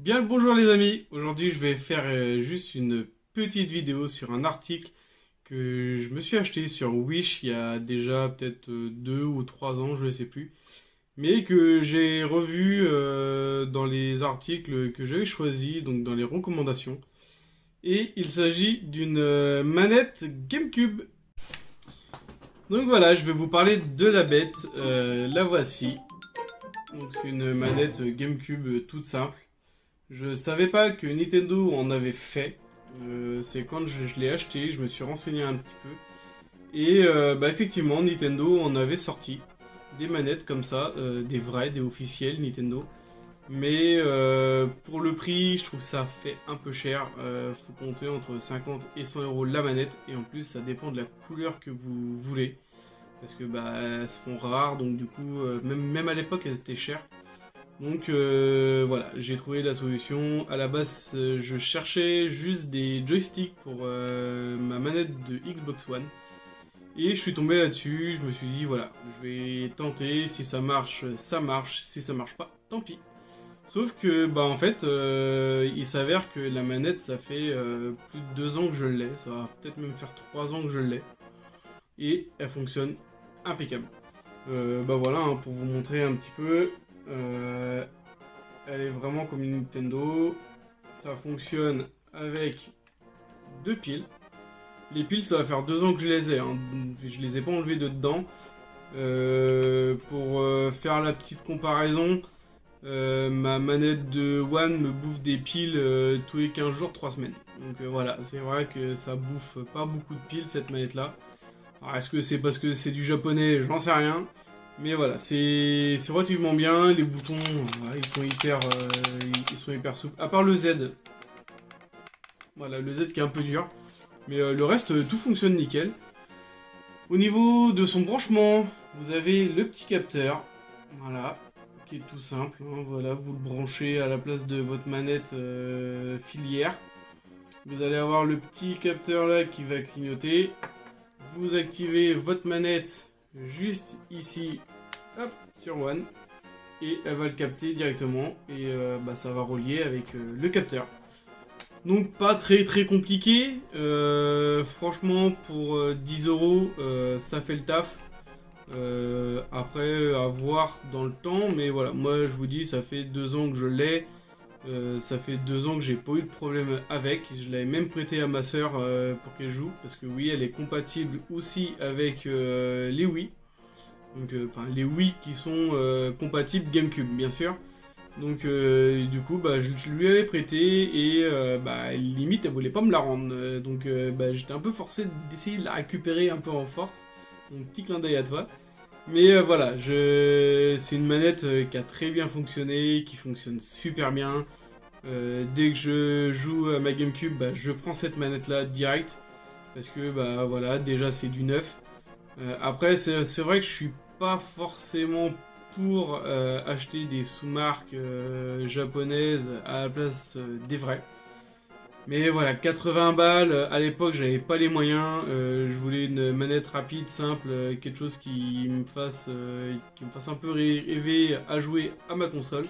Bien le bonjour les amis, aujourd'hui je vais faire juste une petite vidéo sur un article que je me suis acheté sur Wish il y a déjà peut-être 2 ou 3 ans, je ne sais plus, mais que j'ai revu dans les articles que j'avais choisis, donc dans les recommandations. Et il s'agit d'une manette GameCube. Donc voilà, je vais vous parler de la bête, la voici. Donc c'est une manette GameCube toute simple. Je savais pas que Nintendo en avait fait. C'est quand je l'ai acheté, je me suis renseigné un petit peu. Et effectivement, Nintendo en avait sorti des manettes comme ça, des vraies, des officielles Nintendo. Mais pour le prix, je trouve que ça fait un peu cher. Faut compter entre 50 et 100 euros la manette. Et en plus, ça dépend de la couleur que vous voulez. Parce que elles se font rares, donc du coup, même à l'époque, elles étaient chères. Donc voilà, j'ai trouvé la solution. À la base, je cherchais juste des joysticks pour ma manette de Xbox One. Et je suis tombé là-dessus, je me suis dit voilà, je vais tenter, si ça marche, si ça marche pas, tant pis. Sauf que en fait, il s'avère que la manette, ça fait plus de 2 ans que je l'ai, ça va peut-être même faire 3 ans que je l'ai. Et elle fonctionne impeccable. Voilà, hein, pour vous montrer un petit peu. Elle est vraiment comme une Nintendo. Ça fonctionne avec 2 piles. Les piles, ça va faire 2 ans que je les ai. Hein. Je les ai pas enlevées de dedans. Pour faire la petite comparaison, ma manette de One me bouffe des piles tous les 15 jours, 3 semaines. Donc voilà, c'est vrai que ça bouffe pas beaucoup de piles cette manette là. Alors est-ce que c'est parce que c'est du japonais? J'en sais rien. Mais voilà, c'est relativement bien. Les boutons, ils sont hyper souples. À part le Z. Voilà, le Z qui est un peu dur. Mais le reste, tout fonctionne nickel. Au niveau de son branchement, vous avez le petit capteur. Voilà, qui est tout simple. Hein, voilà, vous le branchez à la place de votre manette filière. Vous allez avoir le petit capteur là qui va clignoter. Vous activez votre manette juste ici, hop, sur One, et elle va le capter directement, et ça va relier avec le capteur. Donc pas très compliqué, franchement pour 10 euros ça fait le taf. Après à voir dans le temps, mais voilà, moi je vous dis ça fait 2 ans que je l'ai. Ça fait 2 ans que j'ai pas eu de problème avec. Je l'avais même prêté à ma soeur pour qu'elle joue. Parce que oui, elle est compatible aussi avec les Wii. Donc, les Wii qui sont compatibles GameCube, bien sûr. Donc, du coup, je lui avais prêté et limite, elle voulait pas me la rendre. Donc, j'étais un peu forcé d'essayer de la récupérer un peu en force. Donc, petit clin d'œil à toi. Mais voilà, c'est une manette qui a très bien fonctionné, qui fonctionne super bien. Dès que je joue à ma GameCube, je prends cette manette là direct. Parce que voilà, déjà c'est du neuf. Après, c'est vrai que je suis pas forcément pour acheter des sous-marques japonaises à la place des vraies. Mais voilà, 80 balles, à l'époque j'avais pas les moyens, je voulais une manette rapide, simple, quelque chose qui me fasse un peu rêver à jouer à ma console.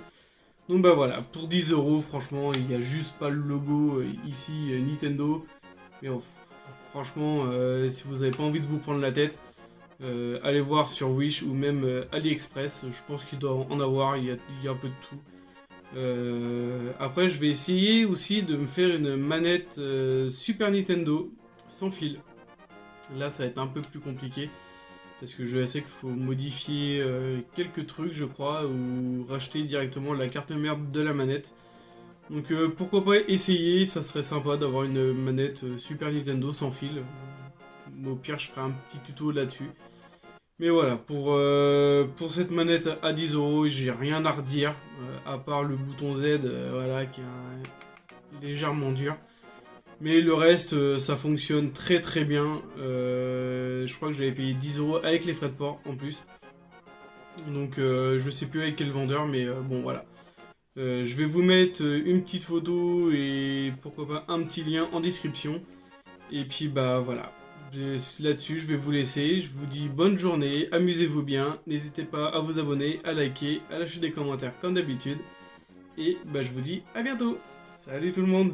Donc voilà, pour 10 euros, franchement, il n'y a juste pas le logo ici Nintendo. Mais franchement, si vous n'avez pas envie de vous prendre la tête, allez voir sur Wish ou même AliExpress, je pense qu'il doit en avoir, il y a un peu de tout. Après, je vais essayer aussi de me faire une manette Super Nintendo sans fil. Là, ça va être un peu plus compliqué parce que je sais qu'il faut modifier quelques trucs, je crois, ou racheter directement la carte mère de la manette. Donc, pourquoi pas essayer, ça serait sympa d'avoir une manette Super Nintendo sans fil. Au pire, je ferai un petit tuto là-dessus. Mais voilà, pour cette manette à 10 euros, j'ai rien à redire, à part le bouton Z, voilà, qui est légèrement dur. Mais le reste, ça fonctionne très bien. Je crois que j'avais payé 10 euros avec les frais de port en plus. Donc je sais plus avec quel vendeur, mais bon voilà. Je vais vous mettre une petite photo et pourquoi pas un petit lien en description. Et puis voilà. Là-dessus, je vais vous laisser. Je vous dis bonne journée, amusez-vous bien. N'hésitez pas à vous abonner, à liker, à lâcher des commentaires comme d'habitude. Et bah, je vous dis à bientôt. Salut tout le monde.